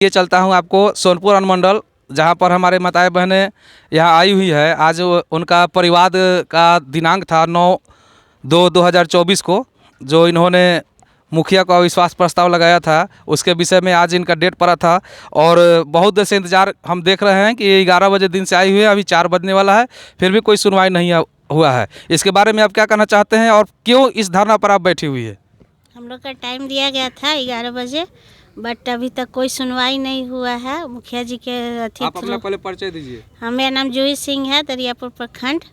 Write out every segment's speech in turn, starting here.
ये चलता हूँ आपको सोनपुर अनुमंडल, जहाँ पर हमारे माताएं बहनें यहाँ आई हुई है। आज उनका परिवाद का दिनांक था 9/2/2024 को, जो इन्होंने मुखिया को अविश्वास प्रस्ताव लगाया था, उसके विषय में आज इनका डेट पड़ा था। और बहुत देर से इंतज़ार हम देख रहे हैं कि 11 बजे दिन से आई हुई है, अभी 4 बजने वाला है, फिर भी कोई सुनवाई नहीं हुआ है। इसके बारे में आप क्या कहना चाहते हैं और क्यों इस धरना पर आप बैठी हुई है? हम लोग का टाइम दिया गया था 11 बजे, बट अभी तक कोई सुनवाई नहीं हुआ है। मुखिया जी के आप अपना पहले परिचय दीजिए। हाँ, मेरा नाम जूही सिंह है, दरियापुर प्रखंड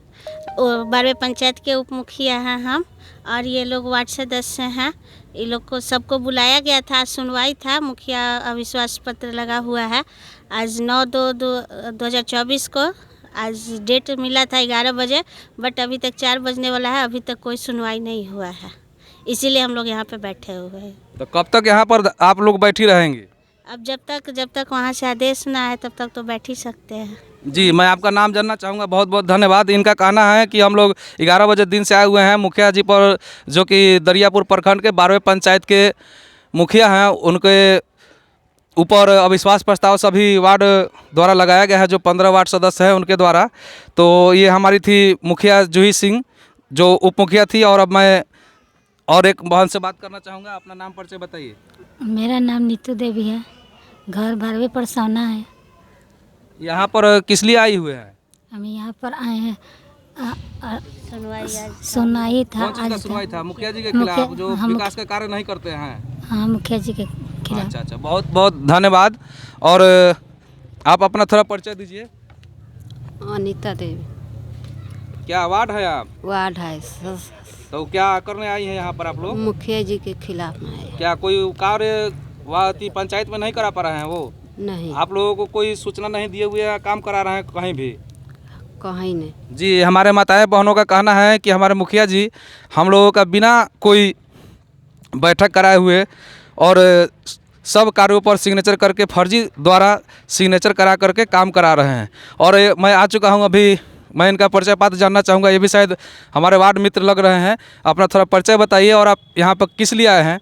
12वें पंचायत के उप मुखिया हैं हम, और ये लोग वार्ड सदस्य हैं। ये लोग को सबको बुलाया गया था, सुनवाई था, मुखिया अविश्वास पत्र लगा हुआ है। आज 9/2/2024 को आज डेट मिला था 11 बजे, बट अभी तक 4 बजने वाला है, अभी तक कोई सुनवाई नहीं हुआ है। इसीलिए हम लोग यहाँ पे बैठे हुए हैं। तो कब तक यहाँ पर आप लोग बैठी रहेंगे? अब जब तक वहाँ से आदेश ना आए तब तक तो बैठ ही सकते हैं। जी, मैं आपका नाम जानना चाहूँगा। बहुत बहुत धन्यवाद। इनका कहना है कि हम लोग 11 बजे दिन से आए हुए हैं मुखिया जी पर, जो कि दरियापुर प्रखंड के 12वें पंचायत के मुखिया हैं, उनके ऊपर अविश्वास प्रस्ताव सभी वार्ड द्वारा लगाया गया है, जो 15 वार्ड सदस्य हैं उनके द्वारा। तो ये हमारी थी मुखिया जूही सिंह, जो उप मुखिया थी। और अब मैं और एक बहन से बात करना चाहूँगा। अपना नाम परिचय बताइए। मेरा नाम नीतू देवी है, घर 12वें परसौना है। यहाँ पर किस लिए आई हुए हैं? हम यहाँ पर आए हैं, सुनवाई सुनवाई था। कौन चीज़ का आज सुनवाई था? मुखिया जी के खिलाफ, जो विकास का कार्य नहीं करते हैं। हाँ, मुखिया जी के खिलाफ। अच्छा, बहुत बहुत धन्यवाद। और आप अपना थोड़ा परिचय दीजिए। अनीता देवी, क्या वार्ड है आप? वार्ड है। तो क्या करने आई हैं यहाँ पर आप लोग? मुखिया जी के खिलाफ में है। क्या कोई कार्य वहाँ पंचायत में नहीं करा पा रहे हैं वो? नहीं, आप लोगों को कोई सूचना नहीं दिए हुए हैं, काम करा रहे हैं कहीं भी? कहीं नहीं। जी, हमारे माताएं बहनों का कहना है कि हमारे मुखिया जी हम लोगों का बिना कोई बैठक कराए हुए और सब कार्यों पर सिग्नेचर करके, फर्जी द्वारा सिग्नेचर करा करके काम करा रहे हैं। और मैं आ चुका हूं, अभी मैं इनका परिचय पात्र जानना चाहूँगा। ये भी शायद हमारे वार्ड मित्र लग रहे हैं। अपना थोड़ा परिचय बताइए और आप यहाँ पर किस लिए आए हैं?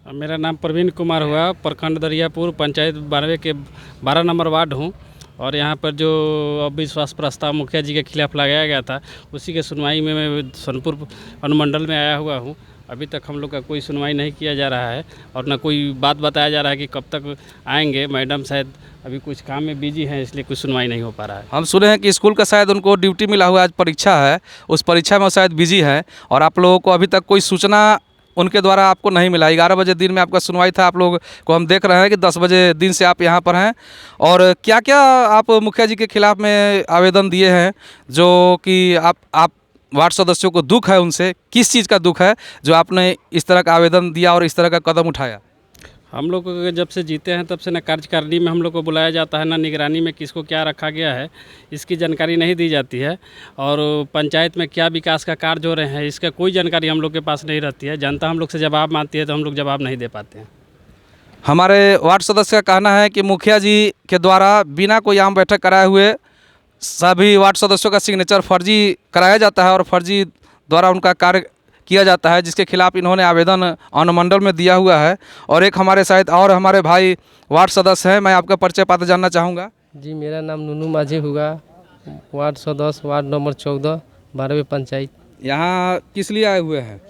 मेरा नाम प्रवीण कुमार हुआ, प्रखंड दरियापुर पंचायत 12वें के 12 नंबर वार्ड हूँ। और यहाँ पर जो अविश्वास प्रस्ताव मुखिया जी के खिलाफ लगाया गया था, उसी के सुनवाई में मैं सोनपुर अनुमंडल में आया हुआ हूँ। अभी तक हम लोग का कोई सुनवाई नहीं किया जा रहा है और ना कोई बात बताया जा रहा है कि कब तक आएंगे। मैडम शायद अभी कुछ काम में बिजी हैं, इसलिए कुछ सुनवाई नहीं हो पा रहा है। हम सुने हैं कि स्कूल का शायद उनको ड्यूटी मिला हुआ है, आज परीक्षा है, उस परीक्षा में शायद बिजी है। और आप लोगों को अभी तक कोई सूचना उनके द्वारा आपको नहीं मिला। 11 बजे दिन में आपका सुनवाई था। आप लोग को हम देख रहे हैं कि 10 बजे दिन से आप यहाँ पर हैं। और क्या क्या आप मुखिया जी के खिलाफ में आवेदन दिए हैं, जो कि आप वार्ड सदस्यों को दुख है उनसे? किस चीज़ का दुख है जो आपने इस तरह का आवेदन दिया और इस तरह का कदम उठाया? हम लोग को जब से जीते हैं तब से न कार्यकारिणी में हम लोग को बुलाया जाता है, ना निगरानी में किसको क्या रखा गया है इसकी जानकारी नहीं दी जाती है। और पंचायत में क्या विकास का कार्य हो रहे हैं इसका कोई जानकारी हम लोग के पास नहीं रहती है। जनता हम लोग से जवाब मांगती है तो हम लोग जवाब नहीं दे पाते हैं। हमारे वार्ड सदस्य का कहना है कि मुखिया जी के द्वारा बिना कोई आम बैठक कराए हुए सभी वार्ड सदस्यों का सिग्नेचर फर्जी कराया जाता है और फर्जी द्वारा उनका कार्य किया जाता है, जिसके खिलाफ इन्होंने आवेदन अनुमंडल में दिया हुआ है। और एक हमारे साथ और हमारे भाई वार्ड सदस्य हैं। मैं आपका परिचय पात्र जानना चाहूँगा। जी, मेरा नाम नूनू माझी हुआ, वार्ड सदस्य, वार्ड नंबर 14, 12वें पंचायत। यहाँ किस लिए आए हुए हैं?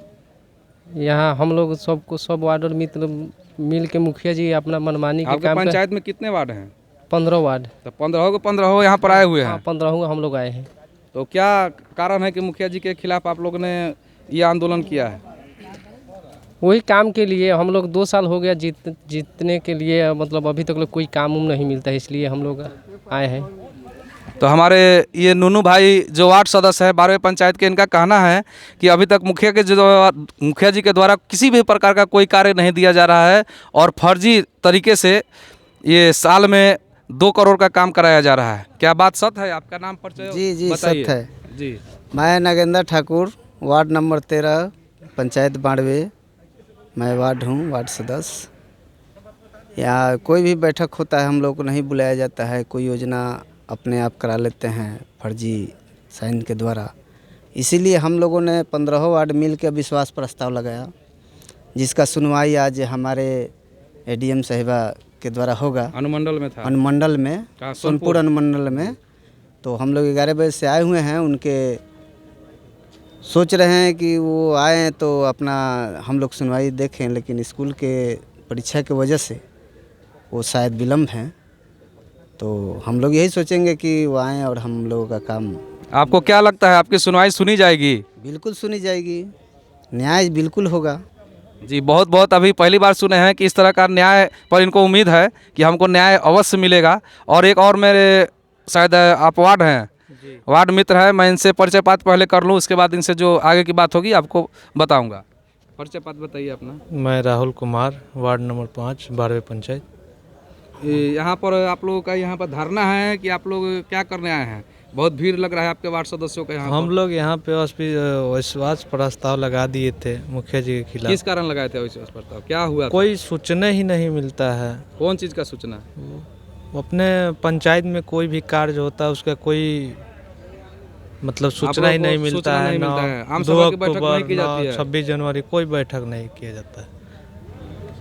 यहाँ हम लोग सब वार्ड और मित्र मिल के मुखिया जी अपना मनमानी के काम। पंचायत में कितने वार्ड हैं? 15 वार्ड। तो 15 यहाँ पर आए हुए हैं। 15 हम लोग आए हैं। तो क्या कारण है कि मुखिया जी के खिलाफ आप लोगों ने ये आंदोलन किया है? वही काम के लिए। हम लोग 2 साल हो गया जीतने के लिए, मतलब अभी तक कोई काम नहीं मिलता है, इसलिए हम लोग आए हैं। तो हमारे ये नूनू भाई जो वार्ड सदस्य है 12वें पंचायत के, इनका कहना है कि अभी तक मुखिया जी के द्वारा किसी भी प्रकार का कोई कार्य नहीं दिया जा रहा है और फर्जी तरीके से ये साल में 2 करोड़ का काम कराया जा रहा है। क्या बात सत्य है? आपका नाम परिचय जी सत्य है जी। मैं नागेंद्र ठाकुर, वार्ड नंबर 13, पंचायत 12, मैं वार्ड हूँ, वार्ड सदस्य। यहाँ कोई भी बैठक होता है हम लोग को नहीं बुलाया जाता है। कोई योजना अपने आप करा लेते हैं फर्जी साइन के द्वारा। इसीलिए हम लोगों ने 15 वार्ड मिल के विश्वास प्रस्ताव लगाया, जिसका सुनवाई आज हमारे एडीएम साहिबा के द्वारा होगा अनुमंडल में था। अनुमंडल में, कहाँ? सोनपुर अनुमंडल में। तो हम लोग 11 बजे से आए हुए हैं, उनके सोच रहे हैं कि वो आए तो अपना हम लोग सुनवाई देखें, लेकिन स्कूल के परीक्षा की वजह से वो शायद विलम्ब हैं। तो हम लोग यही सोचेंगे कि वो आएँ और हम लोगों का काम। आपको क्या लगता है आपकी सुनवाई सुनी जाएगी? बिल्कुल सुनी जाएगी, न्याय बिल्कुल होगा। जी, बहुत बहुत अभी पहली बार सुने हैं कि इस तरह का न्याय पर इनको उम्मीद है कि हमको न्याय अवश्य मिलेगा। और एक और मेरे शायद आप वार्ड हैं, वार्ड मित्र है, मैं इनसे परिचय पात पहले कर लूँ, उसके बाद इनसे जो आगे की बात होगी आपको बताऊंगा। परिचय पात बताइए अपना। मैं राहुल कुमार, वार्ड नंबर 5, 12वीं पंचायत। यहाँ पर आप लोगों का यहाँ पर धरना है कि आप लोग क्या करने आए हैं? बहुत भीड़ लग रहा है आपके वार्ड सदस्यों का यहाँ हम पर। लोग यहाँ पे विश्वास प्रस्ताव लगा दिए थे मुखिया जी के खिलाफ। किस कारण लगाए थे अविश्वास प्रस्ताव? क्या हुआ था? कोई सूचना ही नहीं मिलता है। कौन चीज़ का सूचना? अपने पंचायत में कोई भी कार्य होता है उसका कोई मतलब सूचना ही नहीं मिलता है। नहीं मिलता है। आम 2 सभा की बैठक नहीं की अक्टूबर, जाती है। 26 जनवरी कोई बैठक नहीं किया जाता है।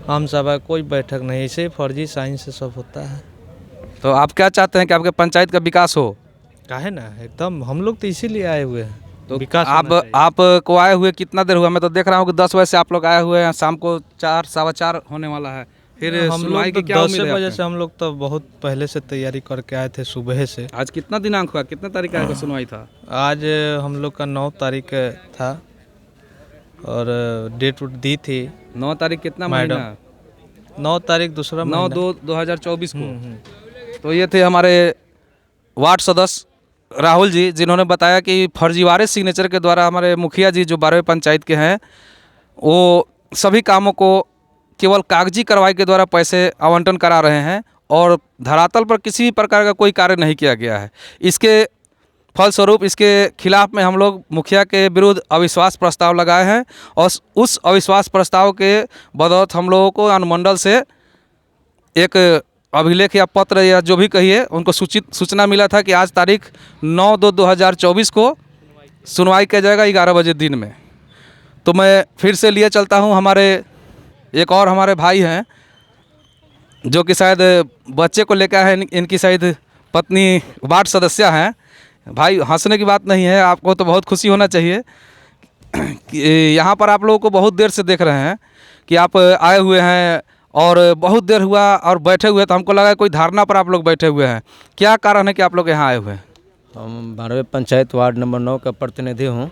आम सभा कोई बैठक नहीं, ऐसे फर्जी साइन से सब होता है। तो आप क्या चाहते हैं कि आपके पंचायत का विकास हो? काहे ना, एकदम हम लोग तो इसीलिए आए हुए हैं, तो विकास आप को आए हुए कितना देर हुआ? मैं तो देख रहा हूँ कि 10 बजे से आप लोग आए हुए हैं, शाम को 4, 4:15 होने वाला है। फिर हम सुनवाई लोग की तो क्या 10 उम्मीद है बजे आपको? से हम लोग तो बहुत पहले से तैयारी करके आए थे, सुबह से। आज कितना दिनांक हुआ, कितने तारीख का सुनवाई था? आज हम लोग का 9 तारीख था और डेट दी थी 9 तारीख कितना मैडम? महीना? 9 तारीख दूसरा 9/2/2024 को। तो ये थे हमारे वार्ड सदस्य राहुल जी, जिन्होंने बताया कि फर्जीवाड़े सिग्नेचर के द्वारा हमारे मुखिया जी जो 12वें पंचायत के हैं, वो सभी कामों को केवल कागजी कार्रवाई के द्वारा पैसे आवंटन करा रहे हैं और धरातल पर किसी भी प्रकार का कोई कार्य नहीं किया गया है। इसके फलस्वरूप इसके खिलाफ में हम लोग मुखिया के विरुद्ध अविश्वास प्रस्ताव लगाए हैं और उस अविश्वास प्रस्ताव के बदौलत हम लोगों को अनुमंडल से एक अभिलेख या पत्र या जो भी कहिए उनको सूचना मिला था कि आज तारीख 9/2/2024 को सुनवाई किया जाएगा 11 बजे दिन में। तो मैं फिर से लिए चलता हूँ, हमारे एक और हमारे भाई हैं जो कि शायद बच्चे को लेकर है, इनकी शायद पत्नी वार्ड सदस्य हैं। भाई, हंसने की बात नहीं है, आपको तो बहुत खुशी होना चाहिए कि यहाँ पर आप लोगों को बहुत देर से देख रहे हैं कि आप आए हुए हैं और बहुत देर हुआ और बैठे हुए, तो हमको लगा कोई धारणा पर आप लोग बैठे हुए हैं। क्या कारण है कि आप लोग यहाँ आए हुए हैं? हम 12वें पंचायत वार्ड नंबर 9 का प्रतिनिधि हूँ।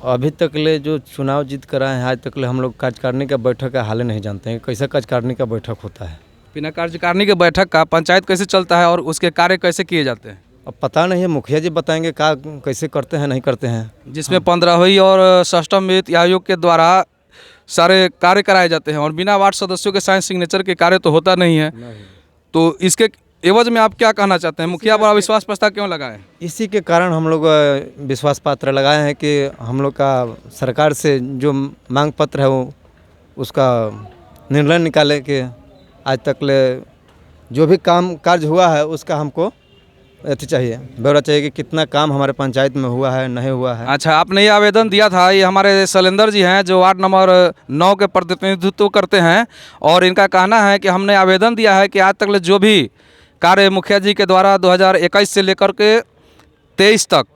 अभी तक ले जो चुनाव जीत कर आए हैं, आज तक ले हम लोग कार्यकारिणी का बैठक का हाल नहीं जानते हैं, कैसे कार्यकारिणी का बैठक होता है। बिना कार्यकारिणी के बैठक का पंचायत कैसे चलता है और उसके कार्य कैसे किए जाते हैं? अब पता नहीं है, मुखिया जी बताएंगे का कैसे करते हैं नहीं करते हैं। जिसमें 15वीं और षष्ठम वित्त आयोग के द्वारा सारे कार्य कराए जाते हैं और बिना वार्ड सदस्यों के साइन सिग्नेचर के कार्य तो होता नहीं है। तो इसके एवज में आप क्या कहना चाहते हैं? मुखिया पर अविश्वास प्रस्ताव क्यों लगाए? इसी के कारण हम लोग विश्वास पत्र लगाए हैं कि हम लोग का सरकार से जो मांग पत्र है वो उसका निर्णय निकाले कि आज तक ले जो भी काम कार्य हुआ है उसका हमको अथी चाहिए, ब्यौरा चाहिए कि कितना काम हमारे पंचायत में हुआ है नहीं हुआ है। अच्छा, आपने ये आवेदन दिया था, ये हमारे शैलेंद्र जी हैं जो वार्ड नंबर 9 के प्रतिनिधित्व करते हैं और इनका कहना है कि हमने आवेदन दिया है कि आज तक जो भी कार्य मुखिया जी के द्वारा 2021 से लेकर के 23 तक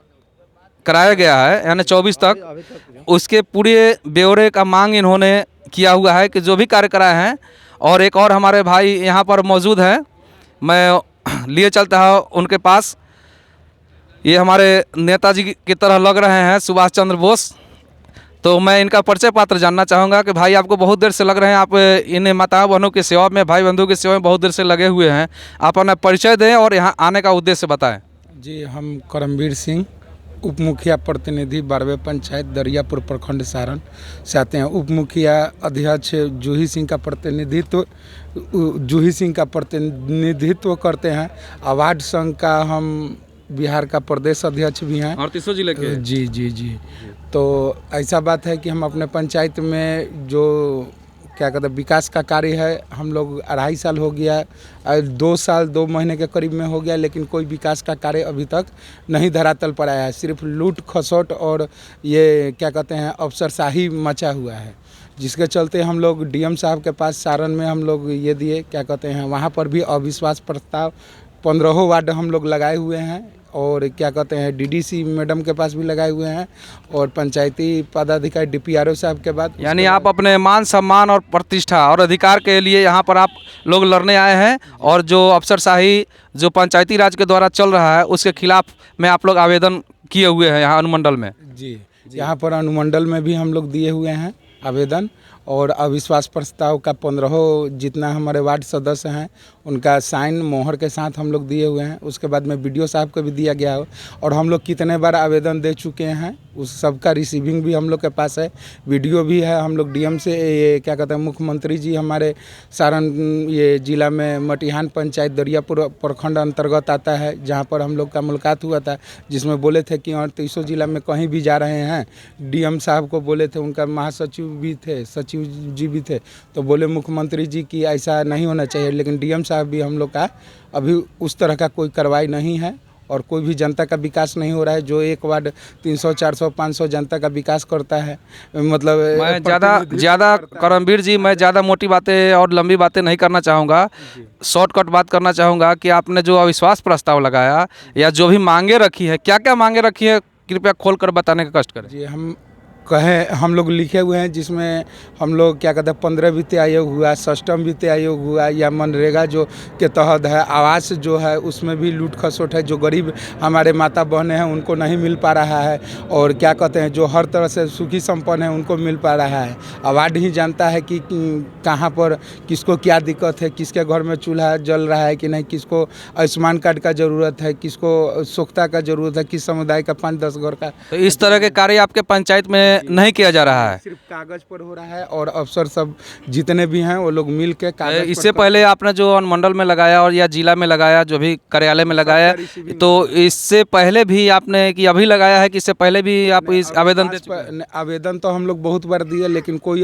कराया गया है, यानी 24 तक, उसके पूरे ब्यौरे का मांग इन्होंने किया हुआ है कि जो भी कार्य कराए हैं। और एक और हमारे भाई यहाँ पर मौजूद हैं, मैं लिए चलता है उनके पास। ये हमारे नेताजी की तरह लग रहे हैं, सुभाष चंद्र बोस। तो मैं इनका परिचय पात्र जानना चाहूँगा कि भाई, आपको बहुत देर से लग रहे हैं, आप इन माता बहनों की सेवा में, भाई बंधु की सेवा में बहुत देर से लगे हुए हैं। आप अपना परिचय दें और यहाँ आने का उद्देश्य बताएं। जी, हम करमवीर सिंह, उप मुखिया प्रतिनिधि 12वें पंचायत दरियापुर प्रखंड सारण से आते हैं। उप मुखिया अध्यक्ष जूही सिंह का प्रतिनिधित्व करते हैं। वार्ड संघ का हम बिहार का प्रदेश अध्यक्ष भी हैं 38 जिले के। जी। तो ऐसा बात है कि हम अपने पंचायत में जो क्या कहते हैं विकास का कार्य है, हम लोग 2.5 साल हो गया, 2 साल 2 महीने के करीब में हो गया, लेकिन कोई विकास का कार्य अभी तक नहीं धरातल पर आया है। सिर्फ लूट खसोट और ये क्या कहते हैं अफसरशाही मचा हुआ है। जिसके चलते हम लोग डीएम साहब के पास सारण में हम लोग ये दिए, क्या कहते हैं, वहाँ पर भी अविश्वास प्रस्ताव 15 वार्ड हम लोग लगाए हुए हैं, और क्या कहते हैं डीडीसी मैडम के पास भी लगाए हुए हैं, और पंचायती पदाधिकारी डीपीआरओ साहब के बाद। यानी आप अपने मान सम्मान और प्रतिष्ठा और अधिकार के लिए यहाँ पर आप लोग लड़ने आए हैं, और जो अफसरशाही जो पंचायती राज के द्वारा चल रहा है उसके खिलाफ में आप लोग आवेदन किए हुए हैं यहाँ अनुमंडल में। जी, यहाँ पर अनुमंडल में भी हम लोग दिए हुए हैं आवेदन, और अविश्वास प्रस्ताव का 15 जितना हमारे वार्ड सदस्य हैं उनका साइन मोहर के साथ हम लोग दिए हुए हैं। उसके बाद में बीडीओ साहब को भी दिया गया है, और हम लोग कितने बार आवेदन दे चुके हैं उस सब का रिसीविंग भी हम लोग के पास है, वीडियो भी है। हम लोग डीएम से ये क्या कहते हैं मुख्यमंत्री जी हमारे सारण ये ज़िला में मटिहान पंचायत दरियापुर प्रखंड अंतर्गत आता है, जहाँ पर हम लोग का मुलाकात हुआ था, जिसमें बोले थे कि 38 जिला में कहीं भी जा रहे हैं, डीएम साहब को बोले थे, उनका महासचिव भी थे, सचिव जी भी थे, तो बोले मुख्यमंत्री जी की ऐसा नहीं होना चाहिए, लेकिन डीएम साहब भी हम लोग का अभी उस तरह का कोई कार्रवाई नहीं है, और कोई भी जनता का विकास नहीं हो रहा है। जो एक वार्ड 300 400 500 जनता का विकास करता है, मतलब मैं ज़्यादा करमवीर जी, मैं ज़्यादा मोटी बातें और लंबी बातें नहीं करना चाहूँगा, शॉर्टकट बात करना चाहूँगा कि आपने जो अविश्वास प्रस्ताव लगाया या जो भी मांगे रखी है, क्या क्या मांगे रखी है, कृपया खोलकर बताने का कष्ट करें। जी, हम लोग लिखे हुए हैं, जिसमें हम लोग क्या कहते हैं 15 वित्त आयोग हुआ, सष्टम वित्त आयोग हुआ, या मनरेगा जो के तहत है, आवास जो है उसमें भी लूट खसोट है, जो गरीब हमारे माता बहनें हैं उनको नहीं मिल पा रहा है, और क्या कहते हैं जो हर तरह से सुखी संपन्न है उनको मिल पा रहा है। अवार्ड ही जानता है कि कहाँ पर किसको क्या दिक्कत है, किसके घर में चूल्हा जल रहा है कि नहीं, किसको आयुष्मान कार्ड का ज़रूरत है, किसको स्वच्छता का ज़रूरत है, किस समुदाय का 5-10 घर का। तो इस तरह के कार्य आपके पंचायत में नहीं किया जा रहा है, सिर्फ कागज पर हो रहा है, और अफसर सब जितने भी हैं वो लोग मिल के कागज। इससे पहले आपने जो अनुमंडल में लगाया और या जिला में लगाया, जो भी कार्यालय में लगाया, तो इससे पहले भी आपने कि अभी लगाया है कि इससे पहले भी आप इस आवेदन दे चुके हैं? आवेदन तो हम लोग बहुत बार दिए, लेकिन कोई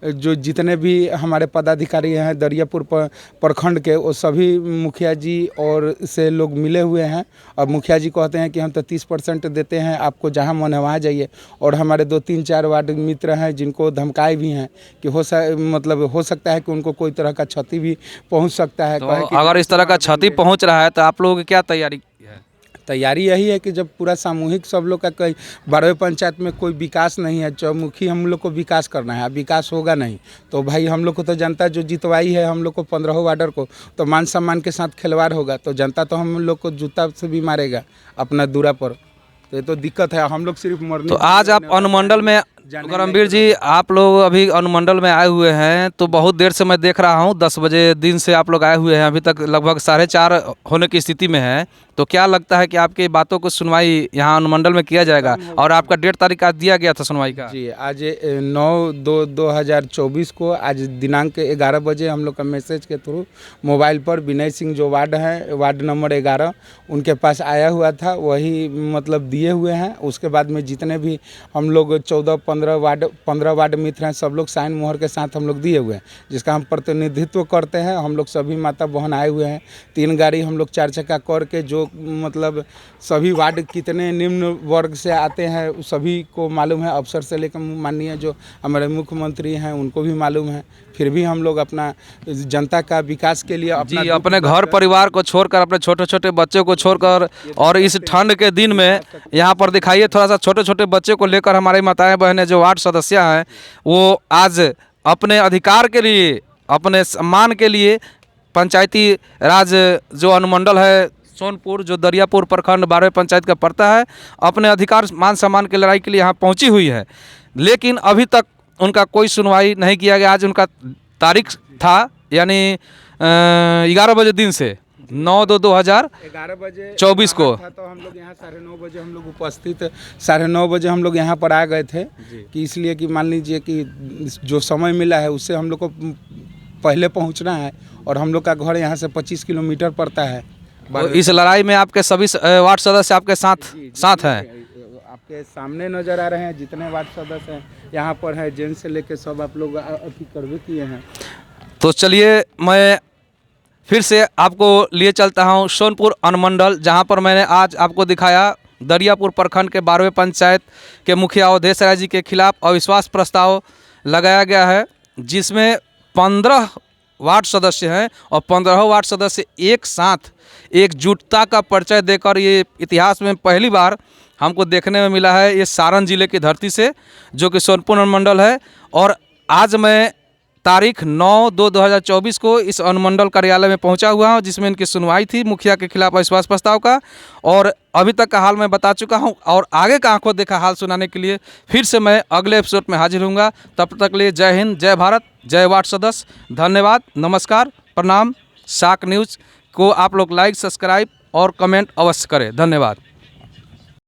जो जितने भी हमारे पदाधिकारी हैं दरियापुर प्रखंड के, वो सभी मुखिया जी और से लोग मिले हुए हैं, और मुखिया जी कहते हैं कि हम तो 30% देते हैं, आपको जहाँ मन है वहाँ जाइए। और हमारे 2-3-4 वार्ड मित्र हैं जिनको धमकाए भी हैं कि हो सकता है कि उनको कोई तरह का क्षति भी पहुंच सकता है। तो अगर इस तरह का क्षति पहुंच रहा है तो आप लोगों की क्या तैयारी है? तैयारी यही है कि जब पूरा सामूहिक सब लोग का कोई 12वें पंचायत में कोई विकास नहीं है, चौमुखी हम लोग को विकास करना है, अब विकास होगा नहीं तो भाई हम लोग को तो जनता जो जितवाई है हम लोग को 15 वार्डर को, तो मान सम्मान के साथ खिलवाड़ होगा, तो जनता तो हम लोग को जूता से भी मारेगा अपना दूरा पर, तो ये तो दिक्कत है। हम लोग सिर्फ मरने। तो आज आप अनुमंडल में, करमवीर जी आप लोग अभी अनुमंडल में आए हुए हैं, तो बहुत देर से मैं देख रहा हूँ, 10 बजे दिन से आप लोग आए हुए हैं, अभी तक लगभग 4:30 होने की स्थिति में है। तो क्या लगता है कि आपकी बातों को सुनवाई यहाँ अनुमंडल में किया जाएगा? और आपका डेट तारीख आज दिया गया था सुनवाई का? जी, आज 9/2/2024 को आज दिनांक 11 बजे हम लोग का मैसेज के थ्रू मोबाइल पर विनय सिंह जो वार्ड हैं, वार्ड नंबर 11, उनके पास आया हुआ था, वही मतलब दिए हुए हैं। उसके बाद में जितने भी हम लोग 15 वार्ड मित्र हैं, सब लोग साइन मोहर के साथ हम लोग दिए हुए हैं, जिसका हम प्रतिनिधित्व करते हैं। हम लोग सभी माता बहन आए हुए हैं, 3 गाड़ी हम लोग 4 चक्का करके, जो मतलब सभी वार्ड कितने निम्न वर्ग से आते हैं सभी को मालूम है, अफसर से लेकर माननीय जो हमारे मुख्यमंत्री हैं उनको भी मालूम है। फिर भी हम लोग अपना जनता का विकास के लिए अपने घर परिवार को छोड़कर, अपने छोटे छोटे बच्चों को छोड़कर, और इस ठंड के दिन में यहाँ पर दिखाइए, थोड़ा सा छोटे छोटे बच्चे को लेकर हमारी माताएं बहनें जो वार्ड सदस्य हैं, वो आज अपने अधिकार के लिए, अपने सम्मान के लिए, पंचायती राज जो अनुमंडल है सोनपुर, जो दरियापुर प्रखंड 12वें पंचायत का पड़ता है, अपने अधिकार मान सम्मान की लड़ाई के लिए यहाँ पहुँची हुई है। लेकिन अभी तक उनका कोई सुनवाई नहीं किया गया। आज उनका तारीख था, यानी 11 बजे दिन से 9/2/2024 को, तो हम लोग यहाँ 9:30 बजे हम लोग उपस्थित, 9:30 बजे हम लोग यहाँ पर आ गए थे, कि इसलिए कि मान लीजिए कि जो समय मिला है उससे हम लोग को पहले पहुँचना है, और हम लोग का घर यहाँ से 25 किलोमीटर पड़ता है। तो इस लड़ाई में आपके सभी वार्ड सदस्य आपके साथ हैं? आपके सामने नजर आ रहे हैं जितने वार्ड सदस्य हैं यहाँ पर हैं, जेंट्स से लेकर सब आप लोग अभी करवे किए हैं। तो चलिए मैं फिर से आपको लिए चलता हूँ सोनपुर अनुमंडल, जहाँ पर मैंने आज आपको दिखाया दरियापुर प्रखंड के 12वें पंचायत के मुखिया अवधेश राय जी के खिलाफ अविश्वास प्रस्ताव लगाया गया है, जिसमें 15 वार्ड सदस्य हैं और 15 वार्ड सदस्य एक साथ एकजुटता का परिचय देकर, ये इतिहास में पहली बार हमको देखने में मिला है, ये सारण जिले की धरती से, जो कि सोनपुर अनुमंडल है। और आज मैं तारीख 9/2/2024 को इस अनुमंडल कार्यालय में पहुंचा हुआ हूं, जिसमें इनकी सुनवाई थी मुखिया के खिलाफ अविश्वास प्रस्ताव का। और अभी तक का हाल मैं बता चुका हूं, और आगे का आंखों देखा हाल सुनाने के लिए फिर से मैं अगले एपिसोड में हाजिर होऊंगा। तब तक लिए जय हिंद, जय भारत, जय वार्ड सदस्य, धन्यवाद, नमस्कार, प्रणाम। साक न्यूज़ को आप लोग लाइक, सब्सक्राइब और कमेंट अवश्य करें। धन्यवाद।